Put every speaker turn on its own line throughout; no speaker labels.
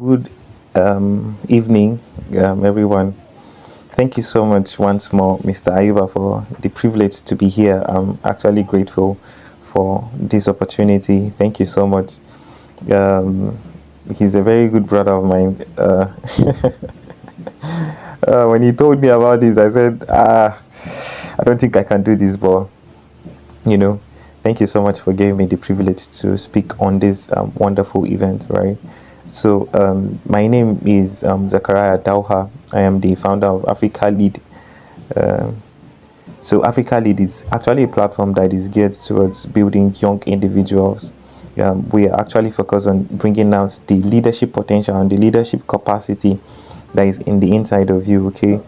Good evening, everyone. Thank you so much once more, Mr. Ayuba, for the privilege to be here. I'm actually grateful for this opportunity. Thank you so much. Um, he's a very good brother of mine. When he told me about this, I said, I don't think I can do this, but you know, thank you so much for giving me the privilege to speak on this wonderful event, right? So, my name is Zachariah Dawha. I am the founder of AfricaLead. Um, so, AfricaLead is actually a platform that is geared towards building young individuals. We are actually focused on bringing out the leadership potential and the leadership capacity that is in the inside of you, okay?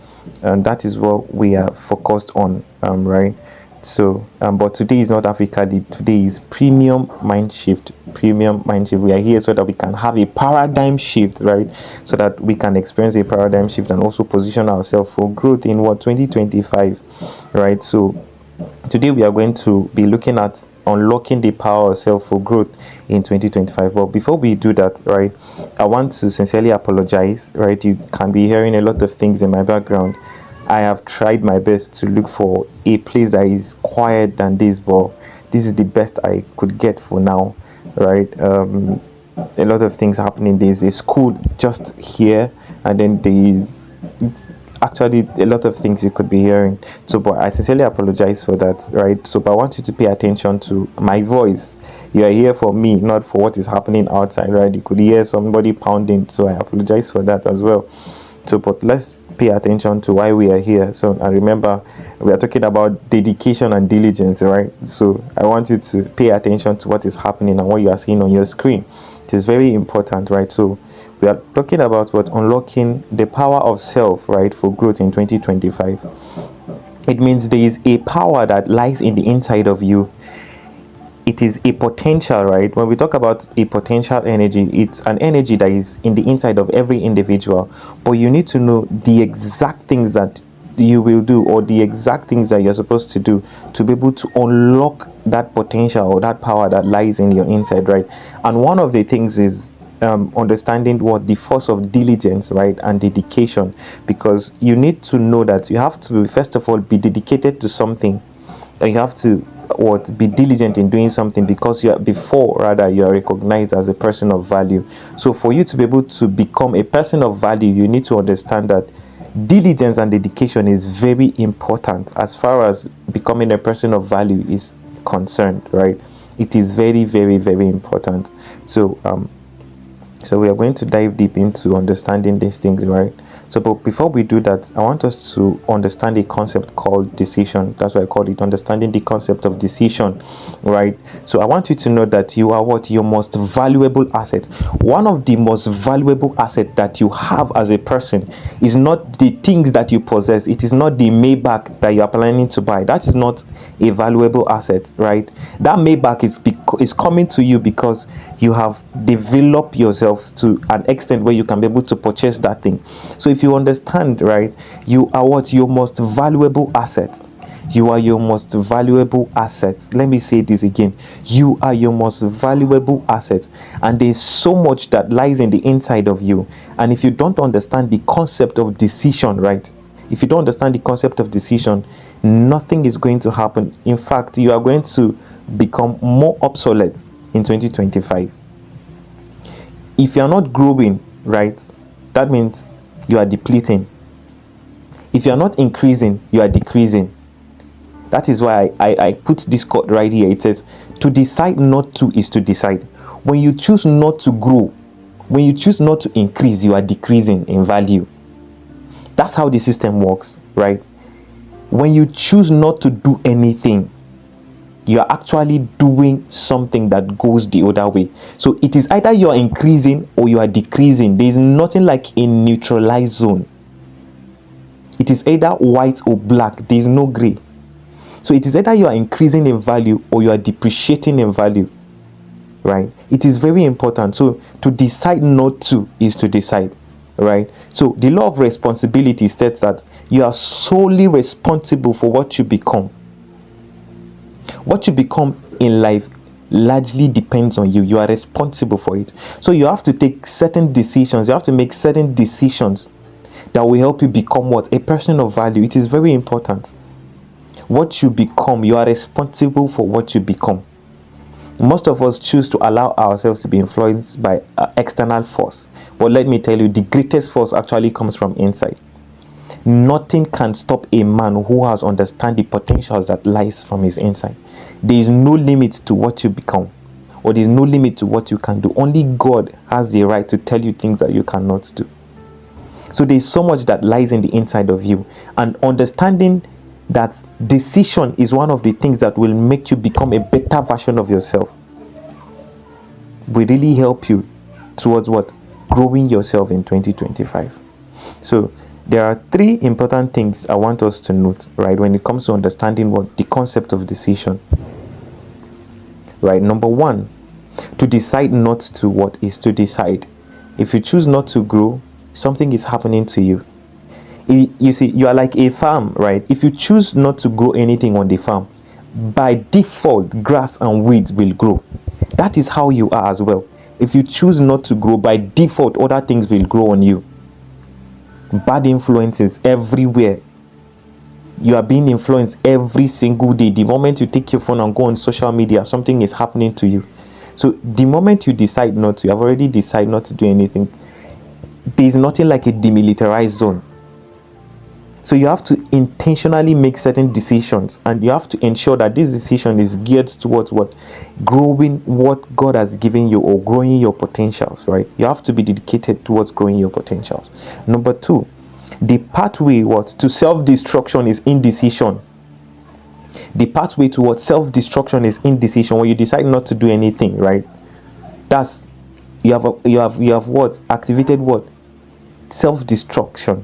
And that is what we are focused on, right? So, but today is not Africa Lead. Today is Premium Mind Shift. Premium Mind Shift. We are here so that we can have a paradigm shift, right? So that we can experience a paradigm shift and also position ourselves for growth in what 2025, right? So, today we are going to be looking at unlocking the power of self for growth in 2025. But before we do that, right, I want to sincerely apologize, right? You can be hearing a lot of things in my background. I have tried my best to look for a place that is quiet than this, but this is the best I could get for now, right? A lot of things happening. There's a school just here, and then it's actually a lot of things you could be hearing. So, but I sincerely apologize for that, right? So, but I want you to pay attention to my voice. You are here for me, not for what is happening outside, right? You could hear somebody pounding, so I apologize for that as well. So, but let's pay attention to why we are here. So, and remember, we are talking about dedication and diligence, right? So, I want you to pay attention to what is happening and what you are seeing on your screen. It is very important, right? So, we are talking about what unlocking the power of self, right, for growth in 2025. It means there is a power that lies in the inside of you. It is a potential, right? When we talk about a potential energy, it's an energy that is in the inside of every individual, but you need to know the exact things that you will do or the exact things that you're supposed to do to be able to unlock that potential or that power that lies in your inside, right? And one of the things is understanding what the force of diligence, right, and dedication, because you need to know that you have to first of all be dedicated to something, and you have to what be diligent in doing something because you are before rather you are recognized as a person of value. So for you to be able to become a person of value, you need to understand that diligence and dedication is very important as far as becoming a person of value is concerned, right? It is very, very, very important. So we are going to dive deep into understanding these things, right? So, but before we do that, I want us to understand a concept called decision. That's why I call it understanding the concept of decision, right? So, I want you to know that you are what your most valuable asset. One of the most valuable asset that you have as a person is not the things that you possess. It is not the Maybach that you are planning to buy. That is not a valuable asset, right? That Maybach is coming to you because you have developed yourself to an extent where you can be able to purchase that thing. So if you understand, right, you are what your most valuable asset. You are your most valuable asset. Let me say this again. You are your most valuable asset, and there's so much that lies in the inside of you. And if you don't understand the concept of decision, right, if you don't understand the concept of decision, nothing is going to happen. In fact, you are going to become more obsolete in 2025. If you are not growing, right, that means you are depleting. If you are not increasing, you are decreasing. That is why I put this quote right here. It says, to decide not to is to decide. When you choose not to grow, when you choose not to increase, you are decreasing in value. That's how the system works, right? When you choose not to do anything, you are actually doing something that goes the other way. So it is either you are increasing or you are decreasing. There is nothing like a neutralized zone. It is either white or black. There is no gray. So it is either you are increasing in value or you are depreciating in value, right? It is very important. So to decide not to is to decide, right? So the law of responsibility states that you are solely responsible for what you become. What you become in life largely depends on you. You are responsible for it. So you have to take certain decisions. You have to make certain decisions that will help you become what? A person of value. It is very important. What you become, you are responsible for what you become. Most of us choose to allow ourselves to be influenced by external force. But let me tell you, the greatest force actually comes from inside. Nothing can stop a man who has understand the potentials that lies from his inside. There is no limit to what you become, or there is no limit to what you can do. Only God has the right to tell you things that you cannot do. So there is so much that lies in the inside of you, and understanding that decision is one of the things that will make you become a better version of yourself will really help you towards what? Growing yourself in 2025. So there are three important things I want us to note, right, when it comes to understanding what the concept of decision. Right, number one, to decide not to, what is to decide. If you choose not to grow, something is happening to you. You see, you are like a farm, right? If you choose not to grow anything on the farm, by default, grass and weeds will grow. That is how you are as well. If you choose not to grow, by default, other things will grow on you. Bad influences everywhere. You are being influenced every single day. The moment you take your phone and go on social media, something is happening to you. So the moment you decide not to, you have already decided not to do anything. There is nothing like a demilitarized zone. So you have to intentionally make certain decisions, and you have to ensure that this decision is geared towards what? Growing what God has given you, or growing your potentials, right? You have to be dedicated towards growing your potentials. Number two, the pathway to self-destruction is indecision. The pathway towards self-destruction is indecision. When you decide not to do anything, right? That's you have what? Activated what? Self-destruction.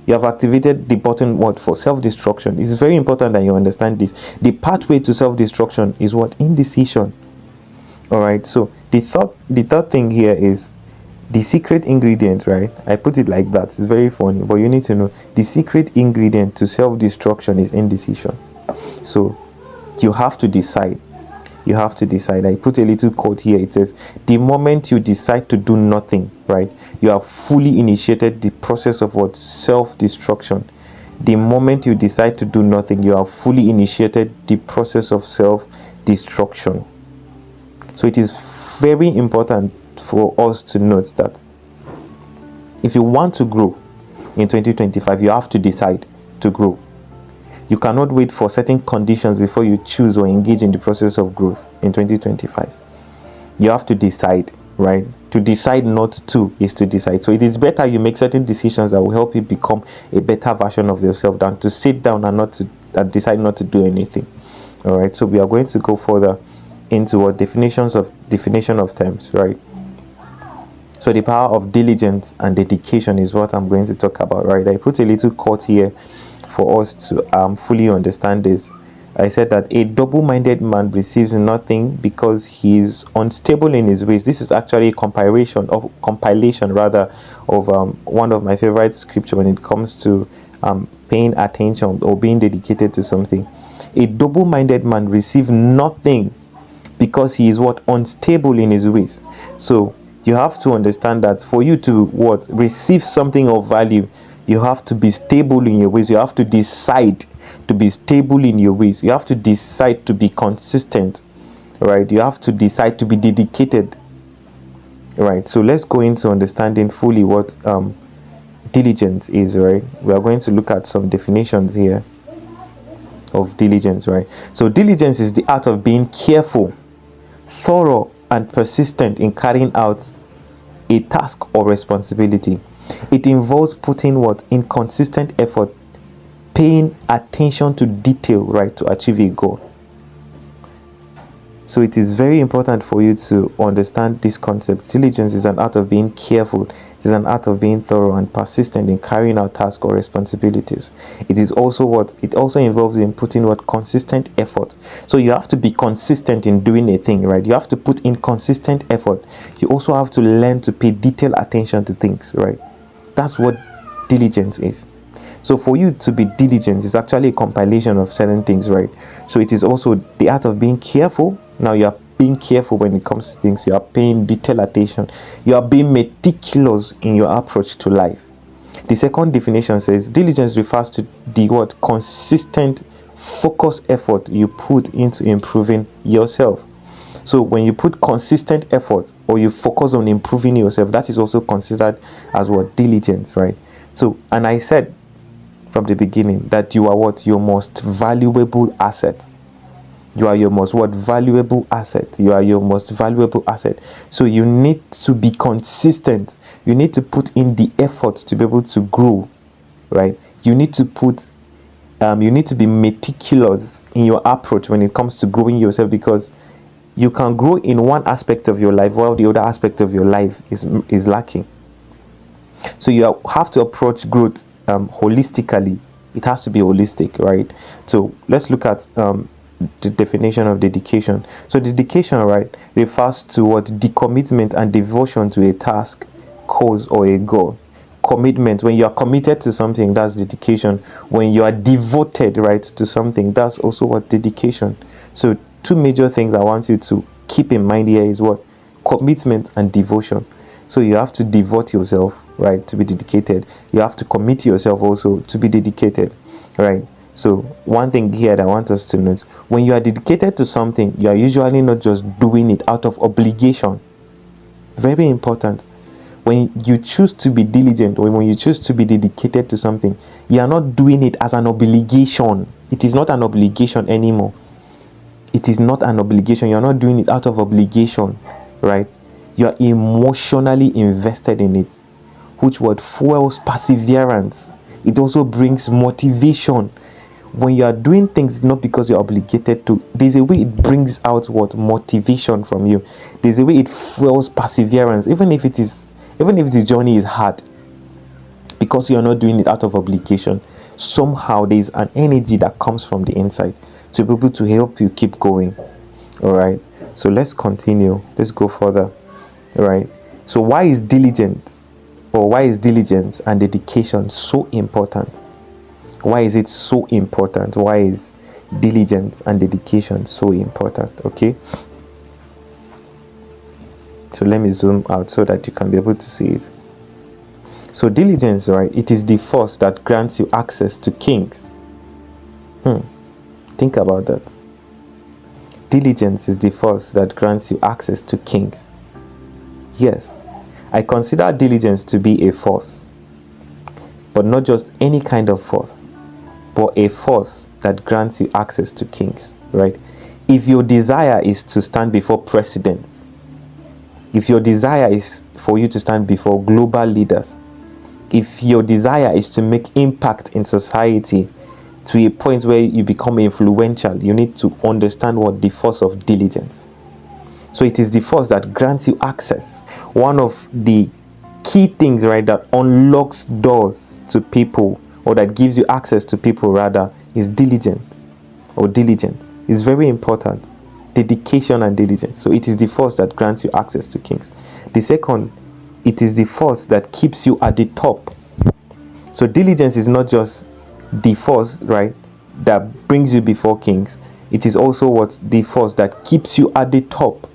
You have activated the button what? For self-destruction. It's very important that you understand this. The pathway to self-destruction is what? Indecision. All right. So the third thing here is the secret ingredient, right? I put it like that. It's very funny, but you need to know the secret ingredient to self-destruction is indecision. So you have to decide. You have to decide. I put a little quote here. It says, the moment you decide to do nothing, right, you have fully initiated the process of what? Self-destruction. The moment you decide to do nothing, you have fully initiated the process of self-destruction. So it is very important for us to note that if you want to grow in 2025, you have to decide to grow. You cannot wait for certain conditions before you choose or engage in the process of growth in 2025. You have to decide, right? To decide not to is to decide. So it is better you make certain decisions that will help you become a better version of yourself than to sit down and decide not to do anything. All right. So we are going to go further into what definition of terms, right? So the power of diligence and dedication is what I'm going to talk about, right? I put a little quote here for us to fully understand this. I said that a double-minded man receives nothing because he is unstable in his ways. This is actually a compilation of one of my favorite scripture when it comes to paying attention or being dedicated to something. A double-minded man receives nothing because he is what? Unstable in his ways. So you have to understand that for you to what? Receive something of value, you have to be stable in your ways. You have to decide to be stable in your ways. You have to decide to be consistent, right? You have to decide to be dedicated, right? So let's go into understanding fully what diligence is, right? We are going to look at some definitions here of diligence, right? So diligence is the art of being careful, thorough, and persistent in carrying out a task or responsibility. It involves putting what? In consistent effort, paying attention to detail, right, to achieve a goal. So it is very important for you to understand this concept. Diligence is an art of being careful. It is an art of being thorough and persistent in carrying out tasks or responsibilities. It is also what? It also involves in putting what? Consistent effort. So you have to be consistent in doing a thing, right? You have to put in consistent effort. You also have to learn to pay detailed attention to things, right? That's what diligence is. So for you to be diligent is actually a compilation of certain things, right? So it is also the art of being careful. Now you are being careful when it comes to things. You are paying detailed attention. You are being meticulous in your approach to life. The second definition says diligence refers to the word consistent, focused effort you put into improving yourself. So when you put consistent effort or you focus on improving yourself, that is also considered as what? Diligence, right? So, and I said from the beginning that you are what? Your most valuable asset. You are your most what? Valuable asset. You are your most valuable asset. So you need to be consistent. You need to put in the effort to be able to grow, right? You need to be meticulous in your approach when it comes to growing yourself, because you can grow in one aspect of your life while the other aspect of your life is lacking. So you have to approach growth holistically. It has to be holistic, right? So let's look at the definition of dedication. So dedication, right, refers to what? The commitment and devotion to a task, cause, or a goal. Commitment, when you are committed to something, that's dedication. When you are devoted, right, to something, that's also what? Dedication. So two major things I want you to keep in mind here is what? Commitment and devotion. So you have to devote yourself, right, to be dedicated. You have to commit yourself also to be dedicated, right? So one thing here that I want us to note: when you are dedicated to something, you are usually not just doing it out of obligation. Very important. When you choose to be diligent, or when you choose to be dedicated to something, you are not doing it as an obligation. It is not an obligation anymore. It is not an obligation. You're not doing it out of obligation, right? You're emotionally invested in it, which what fuels perseverance. It also brings motivation. When you are doing things not because you're obligated to, there's a way it brings out what? Motivation from you. There's a way it fuels perseverance, even if the journey is hard, because you're not doing it out of obligation. Somehow there's an energy that comes from the inside to be able to help you keep going. All right, so let's continue. Let's go further. All right, so why is diligence and dedication so important? Why is it so important? Why is diligence and dedication so important? Okay, so let me zoom out so that you can be able to see it. So diligence, right, it is the force that grants you access to kings. Think about that. Diligence is the force that grants you access to kings. Yes, I consider diligence to be a force, but not just any kind of force, but a force that grants you access to kings, right? If your desire is to stand before presidents, if your desire is for you to stand before global leaders, if your desire is to make impact in society to a point where you become influential, you need to understand what the force of diligence. So it is the force that grants you access. One of the key things, right, that unlocks doors to people, or that gives you access to people rather, is diligence. It's very important. Dedication and diligence. So it is the force that grants you access to kings. The second, it is the force that keeps you at the top. So diligence is not just the force, right, that brings you before kings. It is also what? The force that keeps you at the top.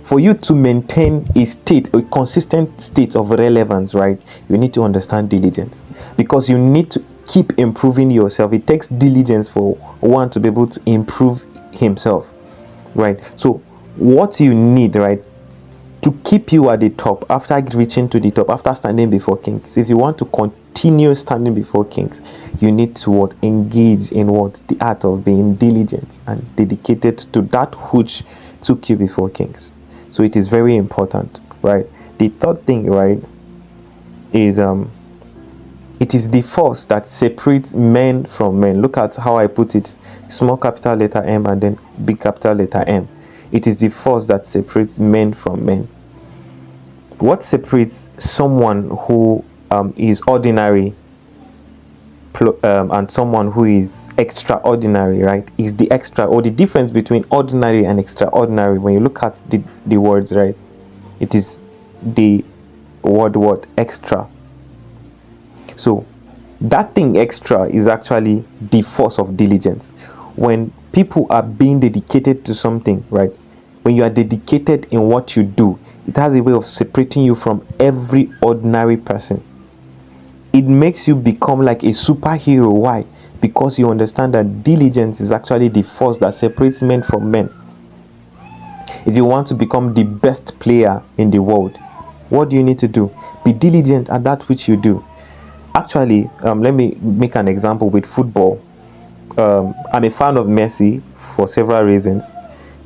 For you to maintain a consistent state of relevance, right, you need to understand diligence, because you need to keep improving yourself. It takes diligence for one to be able to improve himself, right? So what you need, right, to keep you at the top, after reaching to the top, after standing before kings, if you want to continue standing before kings, you need to what? Engage in what? The art of being diligent and dedicated to that which took you before kings. So it is very important, right? The third thing, right, is it is the force that separates men from men. Look at how I put it: small capital letter M and then big capital letter M. It is the force that separates men from men. What separates someone who is ordinary and someone who is extraordinary, right, is the extra, or the difference between ordinary and extraordinary. When you look at the words, right, it is the word extra. So that thing extra is actually the force of diligence. When people are being dedicated to something, right? When you are dedicated in what you do, it has a way of separating you from every ordinary person. It makes you become like a superhero. Why? Because you understand that diligence is actually the force that separates men from men. If you want to become the best player in the world, what do you need to do? Be diligent at that which you do. Actually, let me make an example with football. I'm a fan of Messi for several reasons.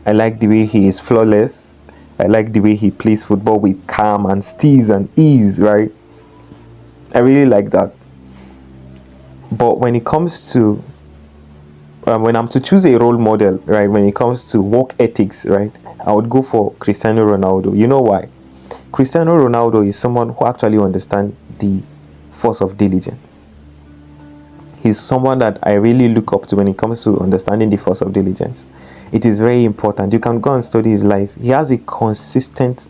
I like the way he is flawless. I like the way he plays football with calm and steeze and ease, right? I really like that. But when it comes to when I'm to choose a role model, right, when it comes to work ethics, right, I would go for Cristiano Ronaldo. You know why? Cristiano Ronaldo is someone who actually understands the force of diligence. He's someone that I really look up to when it comes to understanding the force of diligence. It is very important. You can go and study his life. He has a consistent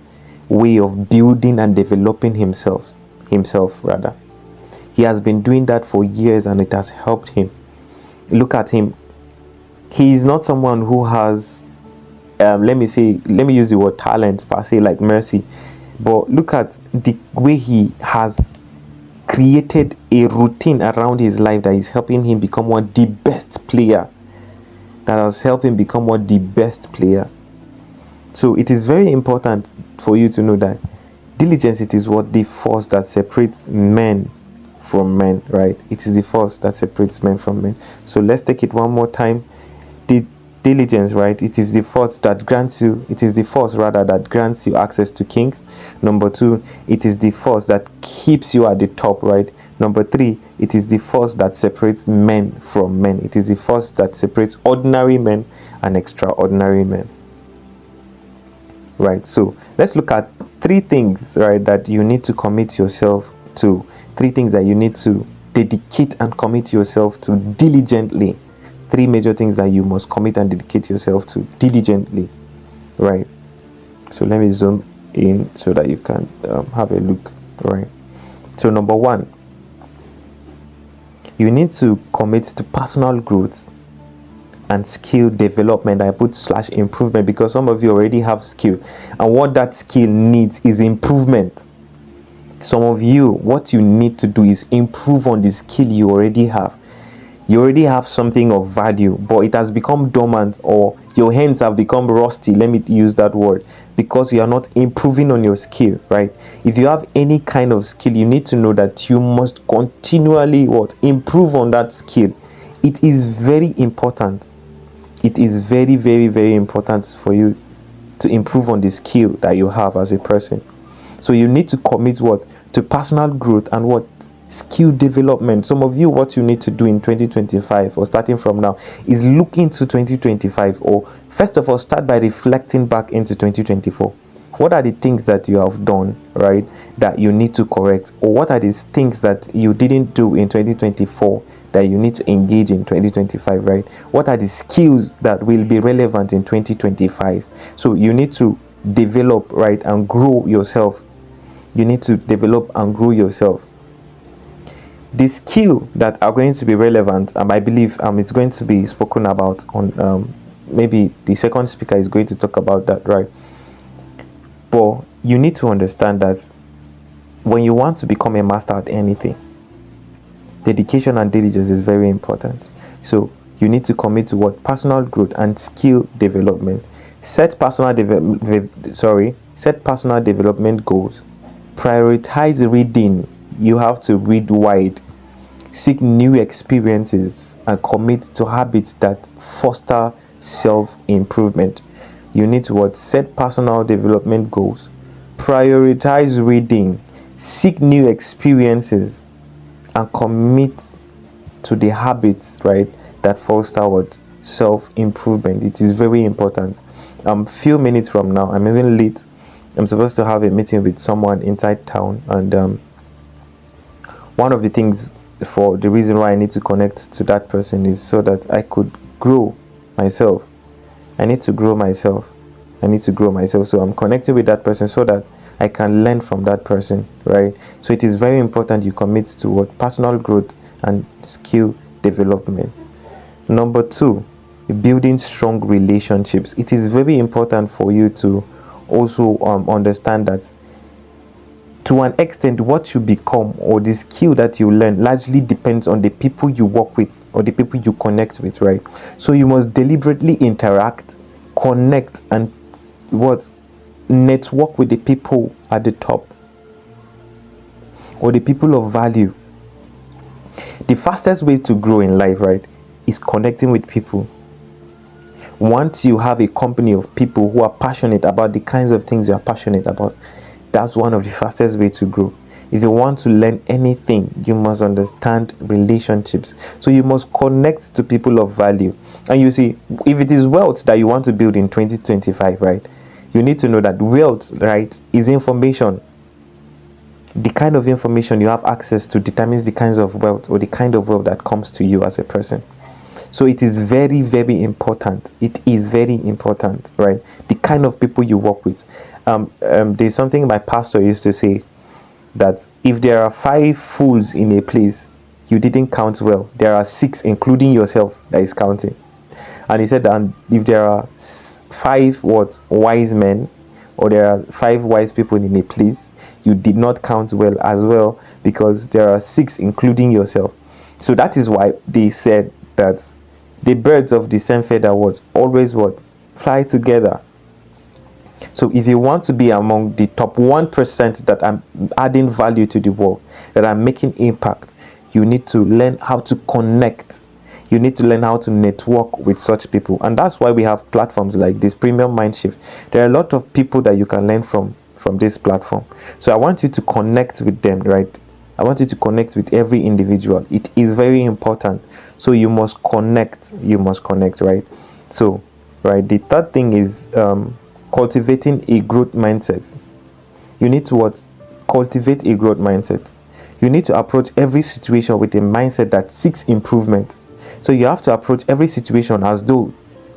way of building and developing himself rather. He has been doing that for years and it has helped him. Look at him. He is not someone who has let me use the word talent per se, like Mercy, but look at the way he has created a routine around his life that is helping him become one the best player. That has helped him become one the best player. So it is very important for you to know that diligence, it is what the force that separates men from men, right? It is the force that separates men from men. So let's take it one more time. The diligence, right? It is the force that grants you, it is the force rather that grants you access to kings. Number two, it is the force that keeps you at the top, right? Number three, it is the force that separates men from men. It is the force that separates ordinary men and extraordinary men, right? So let's look at three things, right, that you need to commit yourself to. Three things that you need to dedicate and commit yourself to diligently. Three major things that you must commit and dedicate yourself to diligently, right? So let me zoom in so that you can have a look, right? So number one, you need to commit to personal growth and skill development. I put / improvement because some of you already have skill, and what that skill needs is improvement. Some of you, what you need to do is improve on the skill you already have. You already have something of value, but it has become dormant, or your hands have become rusty, let me use that word, because you are not improving on your skill, right? If you have any kind of skill, you need to know that you must continually improve on that skill. It is very important. It is very, very, very important for you to improve on the skill that you have as a person. So you need to commit to personal growth and skill development. Some of you, what you need to do in 2025 or starting from now is look into 2025, or first of all start by reflecting back into 2024. What are the things that you have done, right, that you need to correct? Or what are these things that you didn't do in 2024 that you need to engage in 2025, right? What are the skills that will be relevant in 2025? So you need to develop, right, and grow yourself. You need to develop and grow yourself. The skill that are going to be relevant, I believe it's going to be spoken about on maybe the second speaker is going to talk about that, right? But you need to understand that when you want to become a master at anything, dedication and diligence is very important. So you need to commit to personal growth and skill development. Set personal development goals. Prioritize reading. You have to read wide. Seek new experiences and commit to habits that foster self-improvement. You need to set personal development goals. Prioritize reading. Seek new experiences and commit to the habits, right, that foster self-improvement. It is very important. Few minutes from now, I'm even late. I'm supposed to have a meeting with someone inside town, and one of the things, for the reason why I need to connect to that person, is so that I could grow myself. I need to grow myself. So I'm connecting with that person so that I can learn from that person, right? So it is very important you commit to personal growth and skill development. Number two, building strong relationships. It is very important for you to also understand that to an extent what you become or the skill that you learn largely depends on the people you work with or the people you connect with, right? So you must deliberately interact, connect, and what network with the people at the top or the people of value. The fastest way to grow in life, right, is connecting with people. Once you have a company of people who are passionate about the kinds of things you are passionate about, that's one of the fastest way to grow. If you want to learn anything, you must understand relationships. So you must connect to people of value. And you see, if it is wealth that you want to build in 2025, right, you need to know that wealth, right, is information. The kind of information you have access to determines the kinds of wealth or the kind of wealth that comes to you as a person. So it is very, very important. It is very important, right? The kind of people you work with. There's something my pastor used to say, that if there are 5 fools in a place, you didn't count well. There are 6, including yourself, that is counting. And he said that if there are 5 wise men, or there are 5 wise people in a place, you did not count well as well, because there are 6, including yourself. So that is why they said that the birds of the same feather always fly together. So if you want to be among the top 1% that are adding value to the world, that are making impact, you need to learn how to connect. You need to learn how to network with such people. And that's why we have platforms like this, Premium Mindshift. There are a lot of people that you can learn from this platform. So I want you to connect with them, right? I want you to connect with every individual. It is very important. So you must connect. You must connect, right? So, right, the third thing is cultivating a growth mindset. You need to cultivate a growth mindset. You need to approach every situation with a mindset that seeks improvement. So you have to approach every situation as though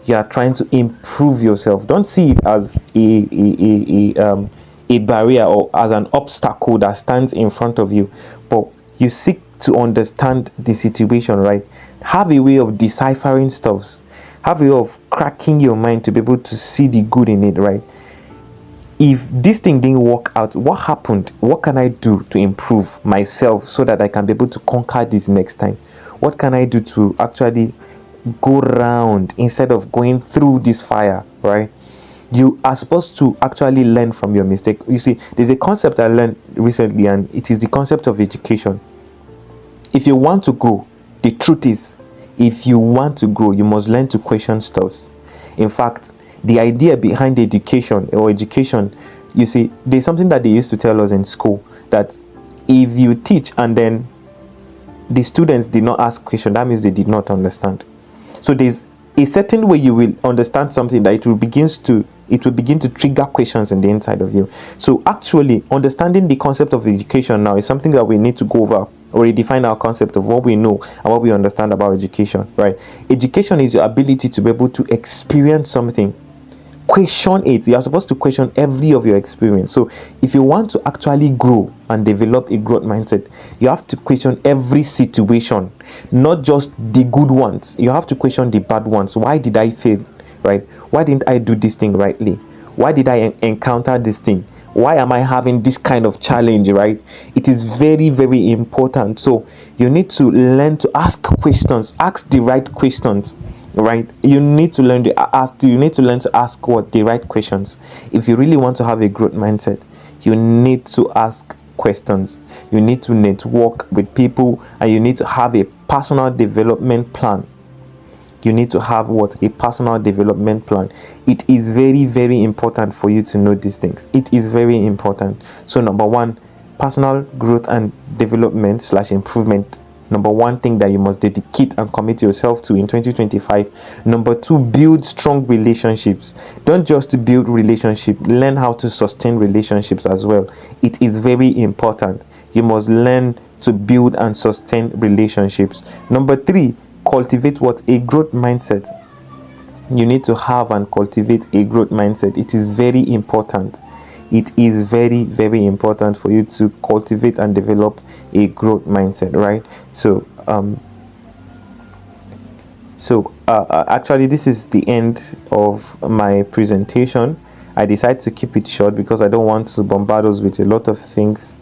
you are trying to improve yourself. Don't see it as a barrier or as an obstacle that stands in front of you, but you seek to understand the situation, right? Have a way of deciphering stuffs. Have a way of cracking your mind to be able to see the good in it, right? If this thing didn't work out, what happened? What can I do to improve myself so that I can be able to conquer this next time? What can I do to actually go round instead of going through this fire, right? You are supposed to actually learn from your mistake. You see, there's a concept I learned recently, and it is the concept of education. If you want to grow, the truth is, if you want to grow, you must learn to question stuff. In fact, the idea behind education, you see, there's something that they used to tell us in school, that if you teach and then the students did not ask questions, that means they did not understand. So there's a certain way you will understand something that it will begin to trigger questions in the inside of you. So actually understanding the concept of education now is something that we need to go over or redefine our concept of what we know and what we understand about education, right? Education is your ability to be able to experience something, question it. You are supposed to question every of your experience. So if you want to actually grow and develop a growth mindset, you have to question every situation, not just the good ones. You have to question the bad ones. Why did I fail, right? Why didn't I do this thing rightly? Why did I encounter this thing? Why am I having this kind of challenge, right? It is very, very important. So you need to learn to ask questions, ask the right questions, right? You need to learn to ask the right questions. If you really want to have a growth mindset, you need to ask questions. You need to network with people, and you need to have a personal development plan. You need to have a personal development plan. It is very, very important for you to know these things. It is very important. So number 1, personal growth and development / improvement. Number 1 thing that you must dedicate and commit yourself to in 2025. Number 2, build strong relationships. Don't just build relationship, learn how to sustain relationships as well. It is very important. You must learn to build and sustain relationships. Number 3, cultivate a growth mindset. You need to have and cultivate a growth mindset. It is very important. It is very, very important for you to cultivate and develop a growth mindset, right? So actually, this is the end of my presentation. I decided to keep it short because I don't want to bombard us with a lot of things.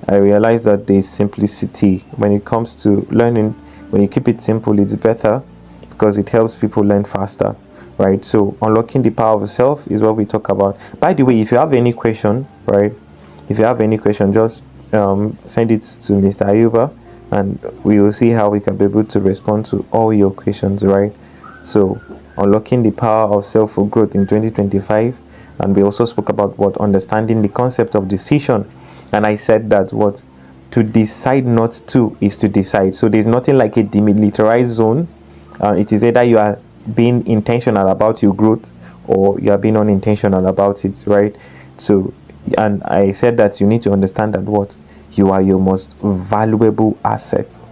I realize that there's simplicity when it comes to learning. When you keep it simple, it's better because it helps people learn faster, right? So unlocking the power of self is what we talk about. By the way, if you have any question, right, if you have any question, just send it to Mr. Ayuba, and we will see how we can be able to respond to all your questions, right? So unlocking the power of self for growth in 2025. And we also spoke about what understanding the concept of decision. And I said that what to decide not to is to decide. So there's nothing like a demilitarized zone. It is either you are being intentional about your growth or you are being unintentional about it, right? So, and I said that you need to understand that what you are your most valuable asset.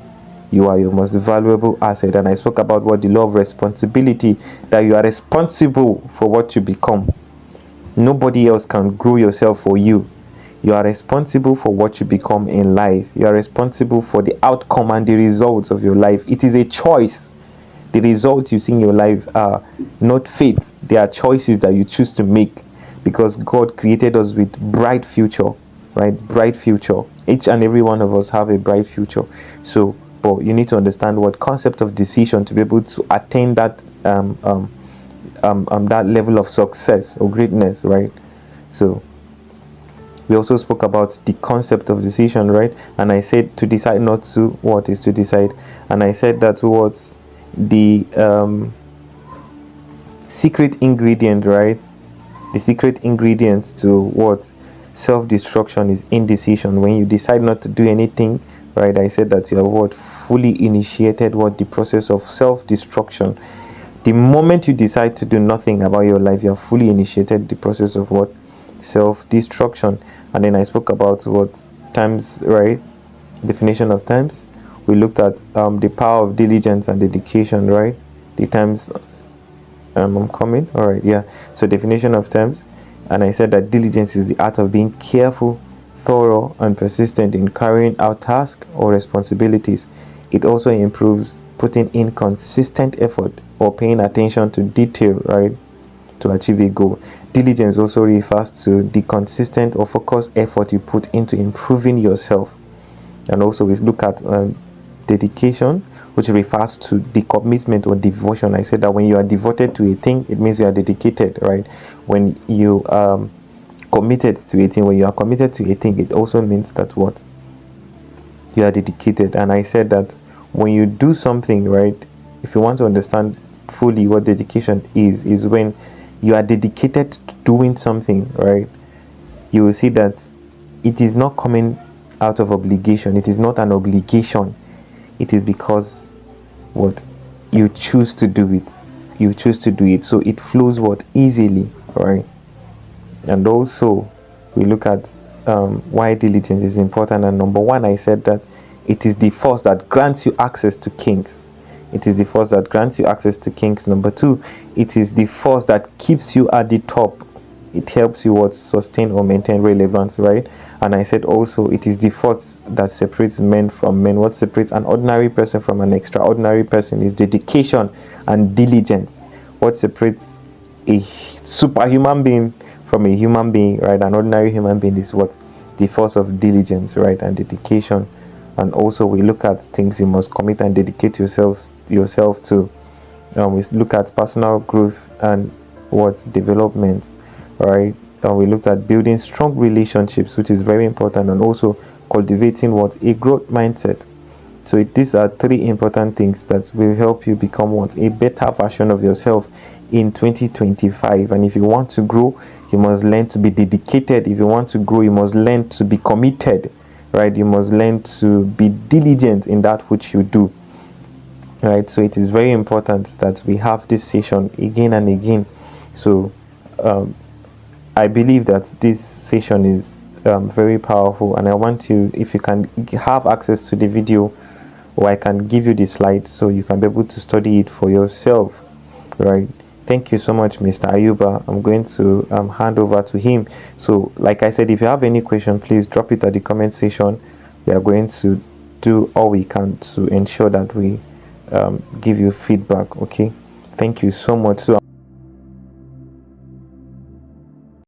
You are your most valuable asset. And I spoke about what the law of responsibility, that you are responsible for what you become. Nobody else can grow yourself for you. You are responsible for what you become in life. You are responsible for the outcome and the results of your life. It is a choice. The results you see in your life are not fate. They are choices that you choose to make because God created us with bright future, right? Bright future. Each and every one of us have a bright future. So, but you need to understand what concept of decision to be able to attain that that level of success or greatness, right? So we also spoke about the concept of decision, right? And I said to decide not to, what is to decide? And I said that towards the secret ingredient, right? The secret ingredient to what self-destruction is indecision. When you decide not to do anything, right? I said that you have what fully initiated what the process of self-destruction. The moment you decide to do nothing about your life, you have fully initiated the process of what self-destruction. And then I spoke about what times, right? Definition of times. We looked at the power of diligence and dedication, right? The times. I'm coming. All right, yeah. So definition of terms, and I said that diligence is the art of being careful, thorough, and persistent in carrying out tasks or responsibilities. It also improves putting in consistent effort or paying attention to detail, right, to achieve a goal. Diligence also refers to the consistent or focused effort you put into improving yourself. And also we look at dedication, which refers to the commitment or devotion. I said that when you are devoted to a thing, it means you are dedicated, right? When you committed to a thing, when you are committed to a thing, it also means that what you are dedicated. And I said that when you do something, right, if you want to understand fully what dedication is when you are dedicated to doing something, right, you will see that it is not coming out of obligation. It is not an obligation. It is because what you choose to do it. You choose to do it. So it flows what easily, right? And also we look at why diligence is important. And number one, I said that it is the force that grants you access to kings. It is the force that grants you access to kings. Number two, it is the force that keeps you at the top. It helps you what sustain or maintain relevance, right? And I said also it is the force that separates men from men. What separates an ordinary person from an extraordinary person is dedication and diligence. What separates a superhuman being from a human being, right? An ordinary human being is what the force of diligence, right, and dedication. And also we look at things you must commit and dedicate yourself to. We look at personal growth and what development, right? We looked at building strong relationships, which is very important, and also cultivating what a growth mindset. So these are three important things that will help you become what a better version of yourself in 2025. And if you want to grow, you must learn to be dedicated. If you want to grow, you must learn to be committed, right? You must learn to be diligent in that which you do, right? So it is very important that we have this session again and again. So I believe that this session is very powerful, and I want you, if you can have access to the video, or I can give you the slide so you can be able to study it for yourself, right? Thank you so much, Mr. Ayuba. I'm going to hand over to him. So like I said, if you have any question, please drop it at the comment section. We are going to do all we can to ensure that we give you feedback. Okay, Thank you so much. So